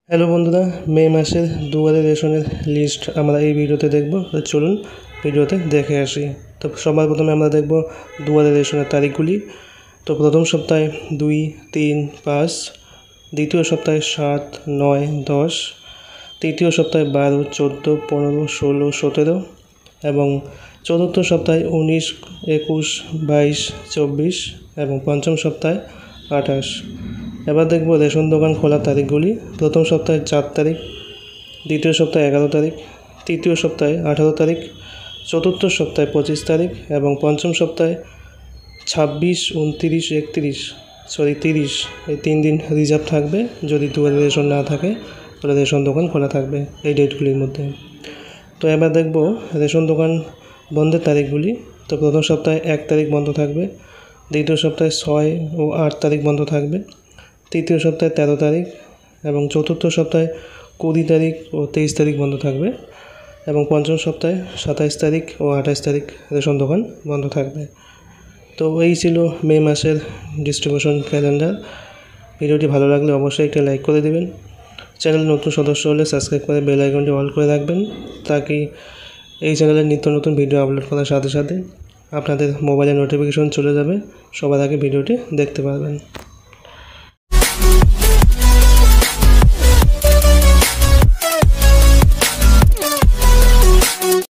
Hello বন্ধুরা, মে মাসের দুয়ারে রেশনের লিস্ট আমরা এই ভিডিওতে দেখব। তো চলুন ভিডিওতে দেখে আসি। তো সবার প্রথমে আমরা দেখব দুয়ারে রেশনের তারিখগুলি। তো প্রথম সপ্তাহে 2, 3, 5, দ্বিতীয় সপ্তাহে 7, 9, 10, তৃতীয় সপ্তাহে 12, 14, 15, 16, 17 এবং চতুর্থ সপ্তাহে 19, 21, 22, 24 এবং পঞ্চম সপ্তাহে 28। এবার দেখব রেশন দোকান খোলার তারিখগুলি। প্রথম সপ্তাহে 4 তারিখ, দ্বিতীয় সপ্তাহে 11 তারিখ, তৃতীয় সপ্তাহে 18 তারিখ, চতুর্থ সপ্তাহে 25 তারিখ এবং পঞ্চম সপ্তাহে 26, 29, 30 এই 3 দিন রিজার্ভ থাকবে। যদি দুয়ারে রেশন না থাকে তাহলে রেশন দোকান খোলা থাকবে এই ডেটগুলির মধ্যে। তো এবার দেখব রেশন দোকান বন্ধের তারিখগুলি। তো প্রথম সপ্তাহে 1 তারিখ বন্ধ থাকবে, দ্বিতীয় সপ্তাহে 6 ও 8 তারিখ বন্ধ থাকবে, তৃতীয় সপ্তাহে 13 তারিখ এবং চতুর্থ সপ্তাহে 20 তারিখ ও 23 তারিখ বন্ধ থাকবে এবং পঞ্চম সপ্তাহে 27 তারিখ ও 28 তারিখ রেশন দোকান বন্ধ থাকবে। তো এই ছিল মে মাসের ডিস্ট্রিবিউশন ক্যালেন্ডার। ভিডিওটি ভালো লাগলে অবশ্যই একটা লাইক করে দেবেন। চ্যানেল নতুন সদস্য হলে সাবস্ক্রাইব করে বেল আইকনটি অল করে রাখবেন, তাকি এই চ্যানেলে নিত্য নতুন ভিডিও আপলোড করার সাথে সাথে আপনাদের মোবাইলে নোটিফিকেশন চলে যাবে, সবার আগে ভিডিওটি দেখতে পারবেন।